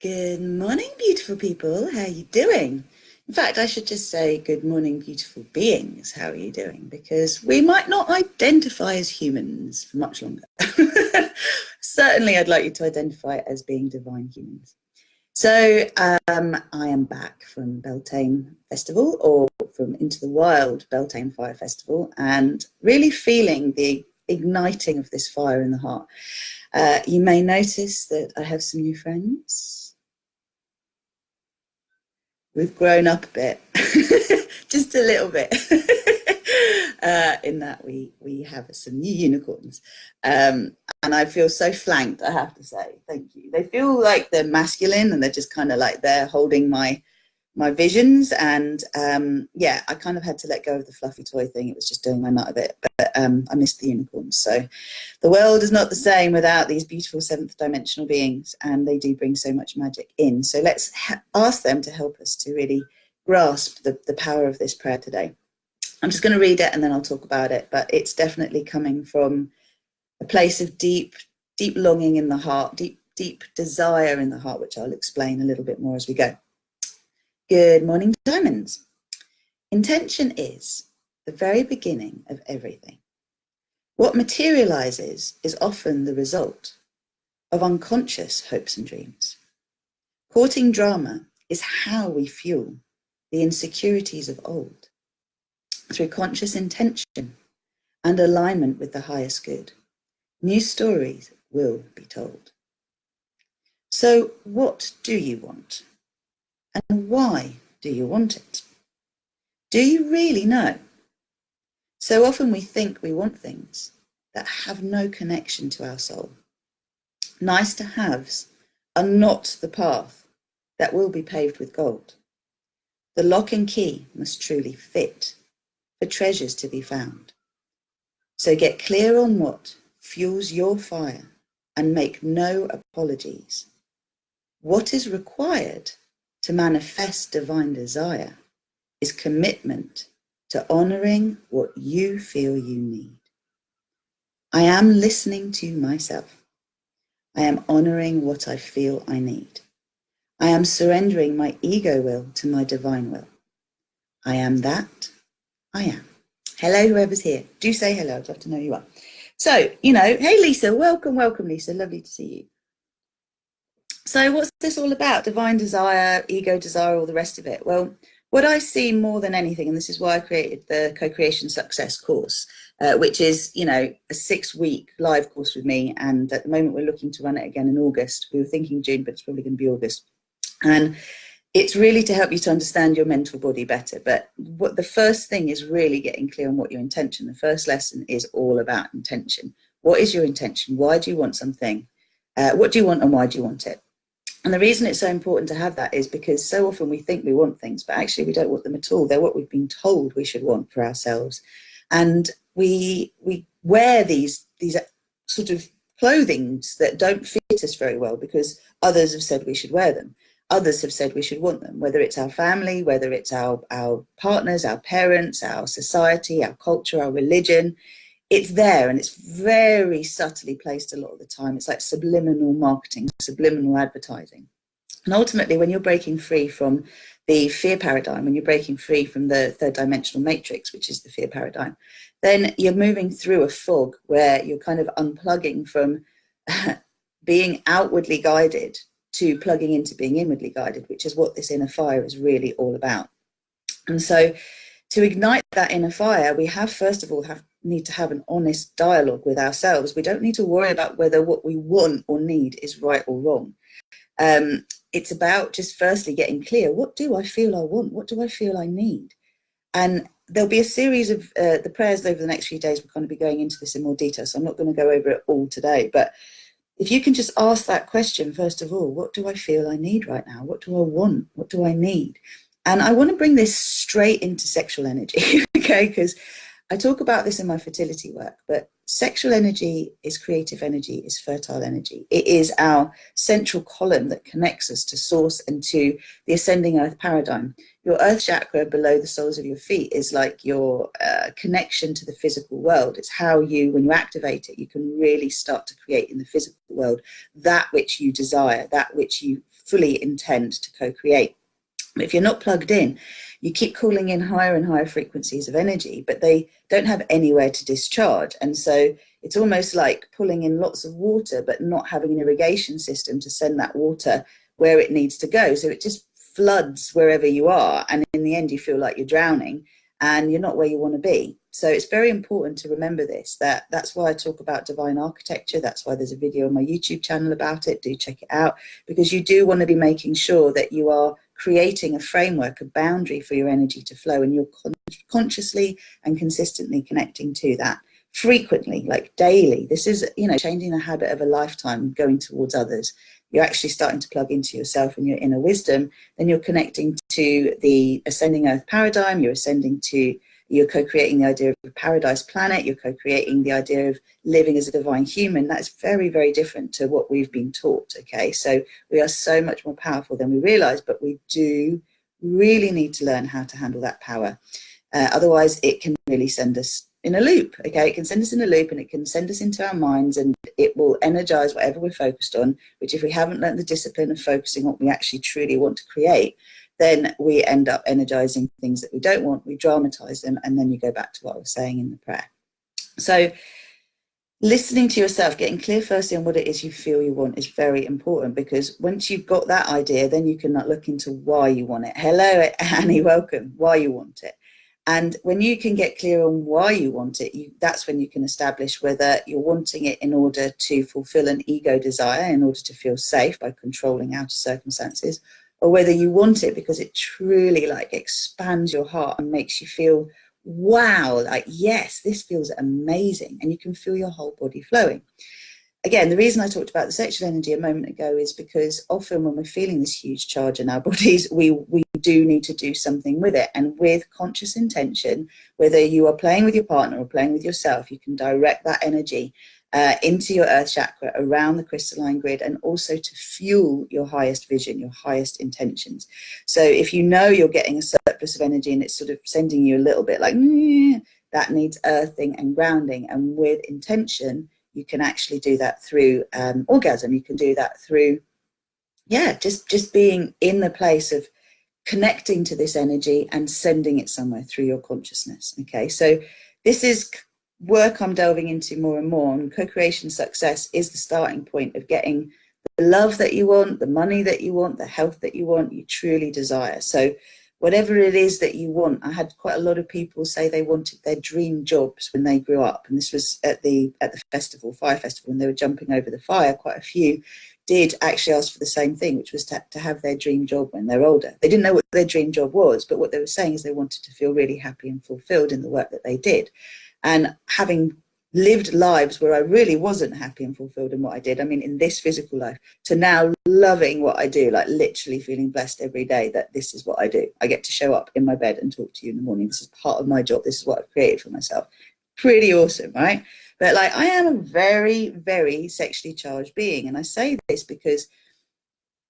Good morning, beautiful people. How are you doing? In fact, I should just say good morning, beautiful beings. How are you doing? Because we might not identify as humans for much longer. Certainly, I'd like you to identify as being divine humans. So I am back from Beltane Festival, or from Into the Wild Beltane Fire Festival, and really feeling the igniting of this fire in the heart. You may notice that I have some new friends. We've grown up a bit, just a little bit, in that we have some new unicorns. And I feel so flanked, I have to say. Thank you. They feel like they're masculine and they're just kind of like they're holding my visions. And yeah, I kind of had to let go of the fluffy toy thing. It was just doing my nut a bit, but I missed the unicorns. So the world is not the same without these beautiful seventh dimensional beings, and they do bring so much magic in. So let's ask them to help us to really grasp the power of this prayer today. I'm just going to read it and then I'll talk about it, but it's definitely coming from a place of deep longing in the heart, deep desire in the heart, which I'll explain a little bit more as we go. Good morning, diamonds. Intention is the very beginning of everything. What materializes is often the result of unconscious hopes and dreams. Courting drama is how we fuel the insecurities of old. Through conscious intention and alignment with the highest good, new stories will be told. So what do you want? And why do you want it? Do you really know? So often we think we want things that have no connection to our soul. Nice to haves are not the path that will be paved with gold. The lock and key must truly fit for treasures to be found. So get clear on what fuels your fire and make no apologies. What is required to manifest divine desire is commitment to honoring what you feel you need. I am listening to myself. I am honoring what I feel I need. I am surrendering my ego will to my divine will. I am that I am. Hello, whoever's here. Do say hello. I'd love to know who you are. So, hey, Lisa. Welcome, Lisa. Lovely to see you. So what's this all about? Divine desire, ego desire, all the rest of it. Well, what I see more than anything, and this is why I created the Co-Creation Success course, which is, a 6-week live course with me. And at the moment, we're looking to run it again in August. We were thinking June, but it's probably going to be August. And it's really to help you to understand your mental body better. But what the first thing is really getting clear on what your intention. The first lesson is all about intention. What is your intention? Why do you want something? What do you want and why do you want it? And the reason it's so important to have that is because so often we think we want things, but actually we don't want them at all. They're what we've been told we should want for ourselves. And we wear these sort of clothings that don't fit us very well because others have said we should wear them. Others have said we should want them, whether it's our family, whether it's our partners, our parents, our society, our culture, our religion. It's there and it's very subtly placed a lot of the time. It's like subliminal marketing, subliminal advertising. And ultimately, when you're breaking free from the fear paradigm, when you're breaking free from the third dimensional matrix, which is the fear paradigm, then you're moving through a fog where you're kind of unplugging from being outwardly guided to plugging into being inwardly guided, which is what this inner fire is really all about. And so to ignite that inner fire, we have, first of all, need to have an honest dialogue with ourselves. We don't need to worry about whether what we want or need is right or wrong. It's about just firstly getting clear. What do I feel I want? What do I feel I need? And there'll be a series of the prayers over the next few days. We're going to be going into this in more detail, so I'm not going to go over it all today. But if you can just ask that question, first of all, what do I feel I need right now? What do I want? What do I need? And I want to bring this straight into sexual energy, okay? Because I talk about this in my fertility work, but sexual energy is creative energy, is fertile energy. It is our central column that connects us to source and to the ascending earth paradigm. Your earth chakra below the soles of your feet is like your connection to the physical world. It's how you, when you activate it, you can really start to create in the physical world that which you desire, that which you fully intend to co-create. But if you're not plugged in, you keep calling in higher and higher frequencies of energy, but they don't have anywhere to discharge. And so it's almost like pulling in lots of water, but not having an irrigation system to send that water where it needs to go. So it just floods wherever you are. And in the end, you feel like you're drowning and you're not where you want to be. So it's very important to remember this, that's why I talk about divine architecture. That's why there's a video on my YouTube channel about it. Do check it out, because you do want to be making sure that you are creating a framework, a boundary for your energy to flow, and you're consciously and consistently connecting to that frequently, like daily. This is, changing the habit of a lifetime, going towards others. You're actually starting to plug into yourself and your inner wisdom. Then you're connecting to the ascending earth paradigm. You're co-creating the idea of a paradise planet. You're co-creating the idea of living as a divine human. That's very, very different to what we've been taught, okay? So we are so much more powerful than we realize, but we do really need to learn how to handle that power. Otherwise, it can really send us in a loop, okay? It can send us in a loop, and it can send us into our minds, and it will energize whatever we're focused on, which if we haven't learned the discipline of focusing on what we actually truly want to create, then we end up energizing things that we don't want, we dramatize them, and then you go back to what I was saying in the prayer. So listening to yourself, getting clear firstly on what it is you feel you want is very important, because once you've got that idea, then you can look into why you want it. Hello, Annie, welcome. Why you want it. And when you can get clear on why you want it, that's when you can establish whether you're wanting it in order to fulfill an ego desire, in order to feel safe by controlling outer circumstances, or whether you want it because it truly expands your heart and makes you feel, wow, yes, this feels amazing, and you can feel your whole body flowing. Again, the reason I talked about the sexual energy a moment ago is because often when we're feeling this huge charge in our bodies, we do need to do something with it. And with conscious intention, whether you are playing with your partner or playing with yourself, you can direct that energy into your earth chakra, around the crystalline grid, and also to fuel your highest vision, your highest intentions. So if you know you're getting a surplus of energy and it's sort of sending you a little bit like, that needs earthing and grounding. And with intention, you can actually do that through orgasm. You can do that through, just being in the place of connecting to this energy and sending it somewhere through your consciousness. Okay, so this is work I'm delving into more and more, and co-creation success is the starting point of getting the love that you want, the money that you want, the health that you want, you truly desire. So whatever it is that you want, I had quite a lot of people say they wanted their dream jobs when they grew up, and this was at the festival, fire festival, when they were jumping over the fire. Quite a few did actually ask for the same thing, which was to have their dream job when they're older. They didn't know what their dream job was, but what they were saying is they wanted to feel really happy and fulfilled in the work that they did. And having lived lives where I really wasn't happy and fulfilled in what I did, I mean, in this physical life, to now loving what I do, literally feeling blessed every day that this is what I do. I get to show up in my bed and talk to you in the morning. This is part of my job. This is what I've created for myself. Pretty awesome, right? But I am a very, very sexually charged being. And I say this because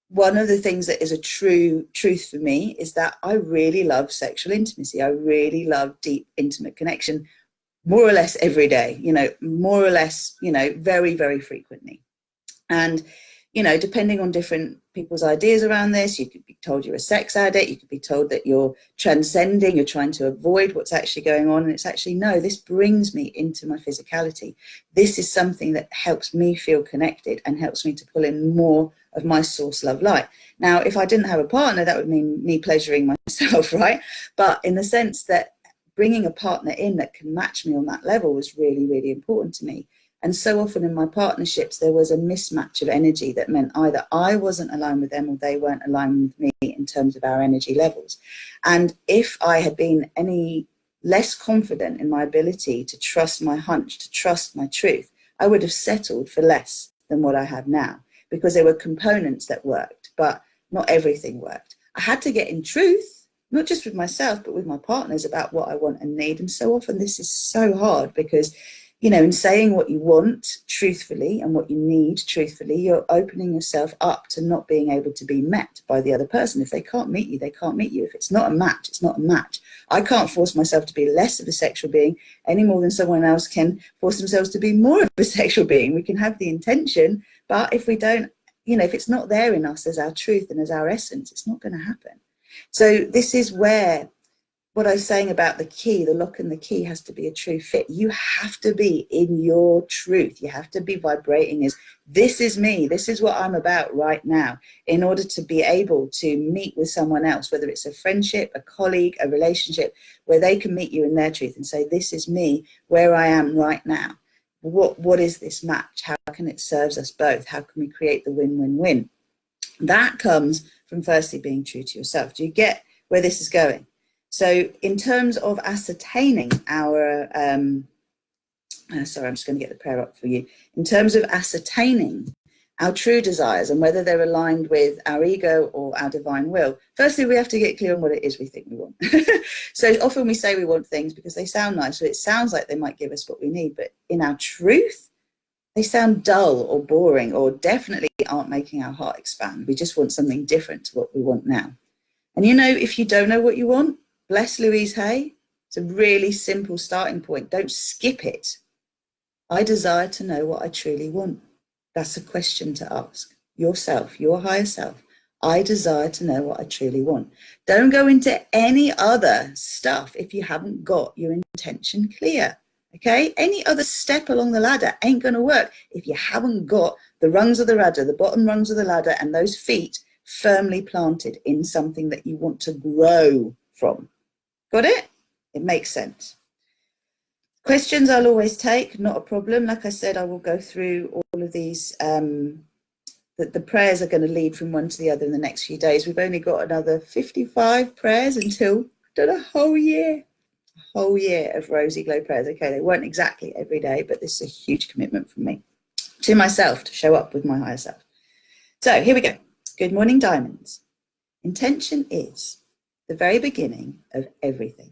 one of the things that is a true truth for me is that I really love sexual intimacy. I really love deep, intimate connection, more or less every day, more or less, very, very frequently. And, depending on different people's ideas around this, you could be told you're a sex addict, you could be told that you're transcending, you're trying to avoid what's actually going on. And it's actually, no, this brings me into my physicality. This is something that helps me feel connected and helps me to pull in more of my source love light. Now, if I didn't have a partner, that would mean me pleasuring myself, right? But in the sense that bringing a partner in that can match me on that level was really, really important to me. And so often in my partnerships, there was a mismatch of energy that meant either I wasn't aligned with them or they weren't aligned with me in terms of our energy levels. And if I had been any less confident in my ability to trust my hunch, to trust my truth, I would have settled for less than what I have now, because there were components that worked, but not everything worked. I had to get in truth, not just with myself, but with my partners, about what I want and need. And so often this is so hard because you know, in saying what you want truthfully and what you need truthfully, you're opening yourself up to not being able to be met by the other person. If they can't meet you, they can't meet you. If it's not a match, it's not a match. I can't force myself to be less of a sexual being any more than someone else can force themselves to be more of a sexual being. We can have the intention, but if we don't, you know, if it's not there in us as our truth and as our essence, it's not going to happen. So this is where what I was saying about the key, the lock and the key has to be a true fit. You have to be in your truth. You have to be vibrating as, this is me, this is what I'm about right now, in order to be able to meet with someone else, whether it's a friendship, a colleague, a relationship, where they can meet you in their truth and say, this is me, where I am right now. What is this match? How can it serve us both? How can we create the win-win-win? That comes from firstly being true to yourself. Do you get where this is going? So in terms of ascertaining our, sorry, I'm just going to get the prayer up for you. In terms of ascertaining our true desires and whether they're aligned with our ego or our divine will, firstly, we have to get clear on what it is we think we want. So often we say we want things because they sound nice, so it sounds like they might give us what we need, but in our truth, they sound dull or boring or definitely aren't making our heart expand. We just want something different to what we want now. And you know, if you don't know what you want, bless Louise Hay. It's a really simple starting point. Don't skip it. I desire to know what I truly want. That's a question to ask yourself, your higher self. I desire to know what I truly want. Don't go into any other stuff if you haven't got your intention clear. Okay? Any other step along the ladder ain't going to work if you haven't got the rungs of the ladder, the bottom rungs of the ladder, and those feet firmly planted in something that you want to grow from. Got it? It makes sense. Questions I'll always take, not a problem. Like I said, I will go through all of these. The prayers are going to lead from one to the other in the next few days. We've only got another 55 prayers until we've done a whole year of RozyGlow prayers. Okay, they weren't exactly every day, but this is a huge commitment from me to myself to show up with my higher self. So here we go. Good morning, diamonds. Intention is the very beginning of everything.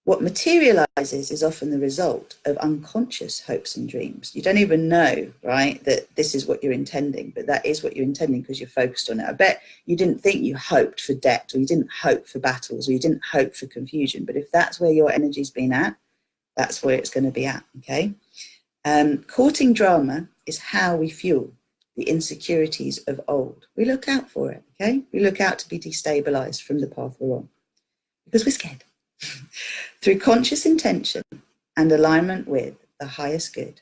What materializes is often the result of unconscious hopes and dreams. You don't even know, right, that this is what you're intending, but that is what you're intending because you're focused on it. I bet you didn't think you hoped for debt, or you didn't hope for battles, or you didn't hope for confusion. But if that's where your energy's been at, that's where it's going to be at, okay? Courting drama is how we fuel the insecurities of old. We look out for it, okay? We look out to be destabilized from the path we're on because we're scared. Through conscious intention and alignment with the highest good,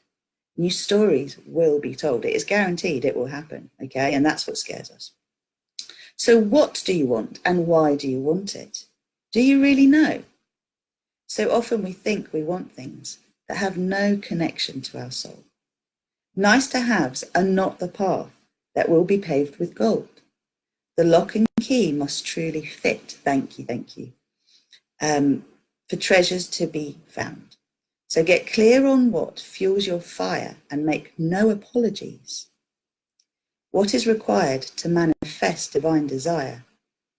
new stories will be told. It is guaranteed it will happen, okay? And that's what scares us. So what do you want and why do you want it? Do you really know? So often we think we want things that have no connection to our soul. Nice to haves are not the path that will be paved with gold. The lock and key must truly fit, thank you, for treasures to be found. So get clear on what fuels your fire and make no apologies. What is required to manifest divine desire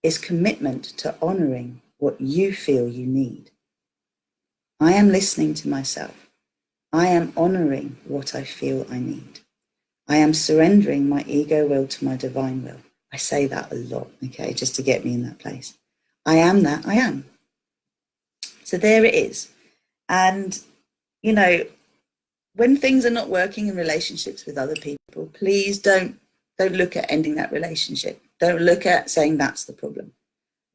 is commitment to honoring what you feel you need. I am listening to myself. I am honoring what I feel I need. I am surrendering my ego will to my divine will. I say that a lot, okay, just to get me in that place. I am that I am. So there it is. And, you know, when things are not working in relationships with other people, please don't look at ending that relationship. Don't look at saying that's the problem.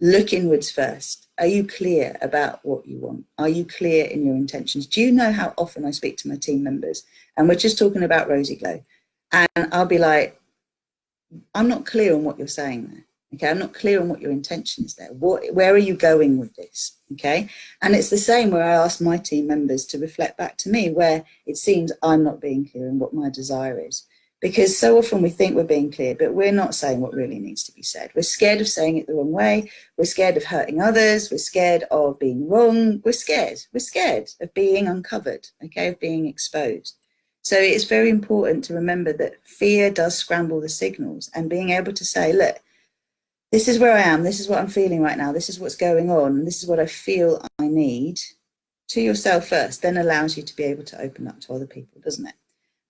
Look inwards first. Are you clear about what you want? Are you clear in your intentions? Do you know how often I speak to my team members and we're just talking about RozyGlow, and I'll be like, I'm not clear on what you're saying there. Okay, I'm not clear on what your intention is there. Where are you going with this? Okay, and it's the same where I ask my team members to reflect back to me where it seems I'm not being clear on what my desire is. Because so often we think we're being clear, but we're not saying what really needs to be said. We're scared of saying it the wrong way. We're scared of hurting others. We're scared of being wrong. We're scared. We're scared of being uncovered, okay, of being exposed. So it's very important to remember that fear does scramble the signals, and being able to say, look, this is where I am. This is what I'm feeling right now. This is what's going on. This is what I feel I need. to yourself first then allows you to be able to open up to other people, doesn't it?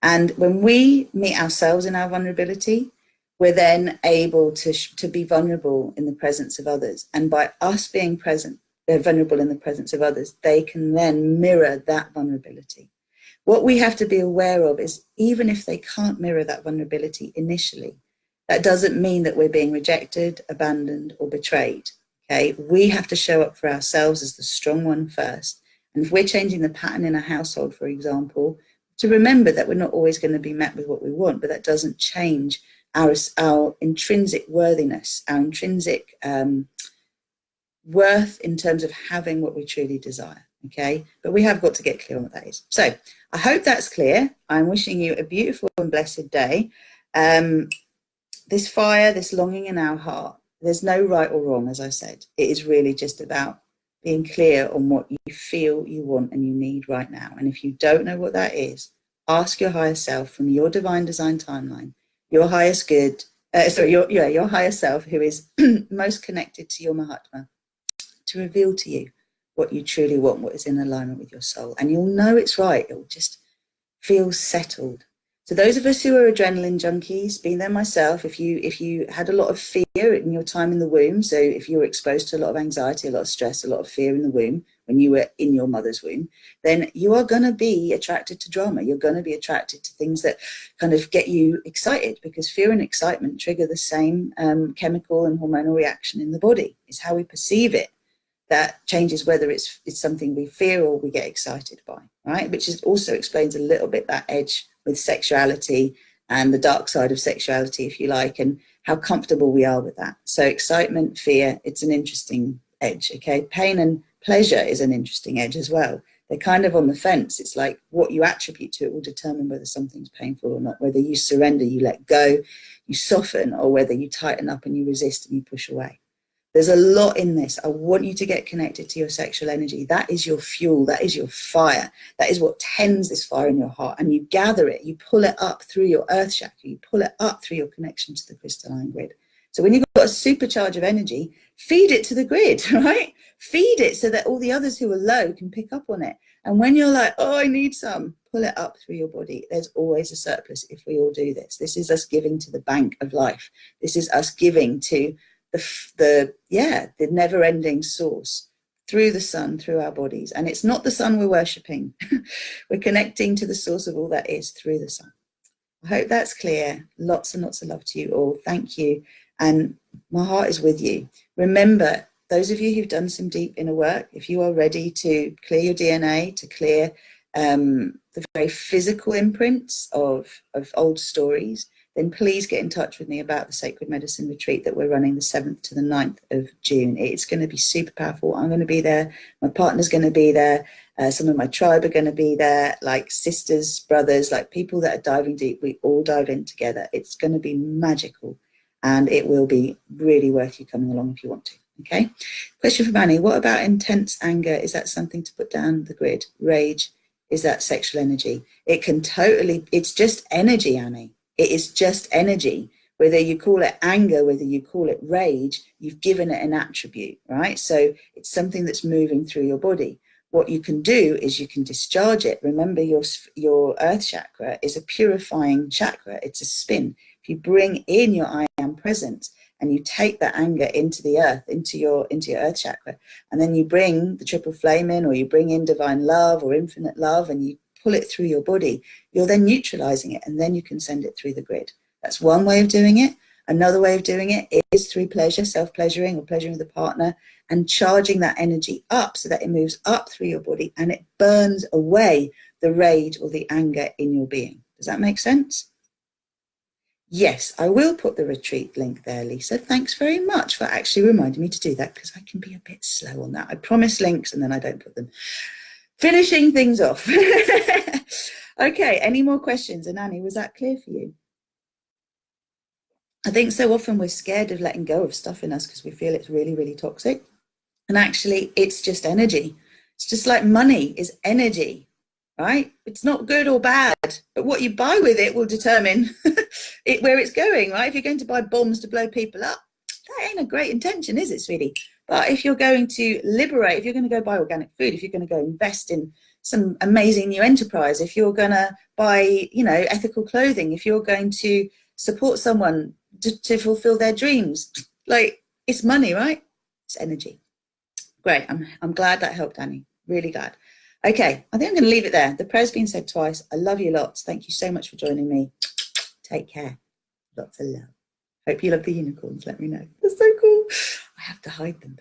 And when we meet ourselves in our vulnerability, we're then able to be vulnerable in the presence of others. And by us being vulnerable in the presence of others, they can then mirror that vulnerability. What we have to be aware of is, even if they can't mirror that vulnerability initially, that doesn't mean that we're being rejected, abandoned, or betrayed. Okay, we have to show up for ourselves as the strong one first. And if we're changing the pattern in a household, for example, to remember that we're not always going to be met with what we want, but that doesn't change our intrinsic worthiness, our intrinsic worth in terms of having what we truly desire. Okay, but we have got to get clear on what that is. So I hope that's clear. I'm wishing you a beautiful and blessed day. This fire, this longing in our heart, there's no right or wrong, as I said. It is really just about being clear on what you feel you want and you need right now. And if you don't know what that is, ask your higher self from your divine design timeline, your highest good, your higher self, who is most connected to your Mahatma, to reveal to you what you truly want, what is in alignment with your soul. And you'll know it's right. It will just feel settled. So those of us who are adrenaline junkies, being there myself, if you had a lot of fear in your time in the womb, so if you were exposed to a lot of anxiety, a lot of stress, a lot of fear in the womb when you were in your mother's womb, then you are going to be attracted to drama. You're going to be attracted to things that kind of get you excited, because fear and excitement trigger the same chemical and hormonal reaction in the body. It's how we perceive it that changes whether it's something we fear or we get excited by, right? Which also explains a little bit that edge with sexuality and the dark side of sexuality, if you like, and how comfortable we are with that. So excitement, fear, it's an interesting edge, okay? Pain and pleasure is an interesting edge as well. They're kind of on the fence. It's like what you attribute to it will determine whether something's painful or not, whether you surrender, you let go, you soften, or whether you tighten up and you resist and you push away. There's a lot in this. I want you to get connected to your sexual energy. That is your fuel. That is your fire. That is what tends this fire in your heart. And you gather it. You pull it up through your earth chakra. You pull it up through your connection to the crystalline grid. So when you've got a supercharge of energy, feed it to the grid, right? Feed it so that all the others who are low can pick up on it. And when you're like, oh, I need some, pull it up through your body. There's always a surplus if we all do this. This is us giving to the bank of life. This is us giving to the never-ending source through the sun, through our bodies. And it's not the sun we're worshipping. We're connecting to the source of all that is through the sun. I hope that's clear. Lots and lots of love to you all. Thank you. And my heart is with you. Remember, those of you who've done some deep inner work, if you are ready to clear your DNA, to clear the very physical imprints of old stories, then please get in touch with me about the Sacred Medicine Retreat that we're running the 7th to the 9th of June. It's going to be super powerful. I'm going to be there. My partner's going to be there. Some of my tribe are going to be there, like sisters, brothers, like people that are diving deep. We all dive in together. It's going to be magical, and it will be really worth you coming along if you want to. Okay. Question from Annie. What about intense anger? Is that something to put down the grid? Rage, is that sexual energy? It can totally, it's just energy, Annie. It is just energy. Whether you call it anger, whether you call it rage, you've given it an attribute, right? So it's something that's moving through your body. What you can do is you can discharge it. Remember, your earth chakra is a purifying chakra. It's a spin. If you bring in your I am presence and you take that anger into the earth, into your earth chakra, and then you bring the triple flame in, or you bring in divine love or infinite love, and you pull it through your body, you're then neutralizing it, and then you can send it through the grid. That's one way of doing it. Another way of doing it is through pleasure, self-pleasuring or pleasuring with a partner, and charging that energy up so that it moves up through your body and it burns away the rage or the anger in your being. Does that make sense? Yes, I will put the retreat link there, Lisa. Thanks very much for actually reminding me to do that, because I can be a bit slow on that. I promise links and then I don't put them. Finishing things off. Okay, any more questions? And Annie, was that clear for you? I think so often we're scared of letting go of stuff in us because we feel it's really, really toxic. And actually, it's just energy. It's just like money is energy, right? It's not good or bad, but what you buy with it will determine where it's going, right? If you're going to buy bombs to blow people up, that ain't a great intention, is it, sweetie? But if you're going to liberate, if you're going to go buy organic food, if you're going to go invest in some amazing new enterprise, if you're going to buy, you know, ethical clothing, if you're going to support someone to fulfill their dreams, like, it's money, right? It's energy. Great. I'm glad that helped, Annie. Really glad. Okay, I think I'm going to leave it there. The prayer's been said twice. I love you lots. Thank you so much for joining me. Take care. Lots of love. Hope you love the unicorns. Let me know. They're so cool. I have to hide them.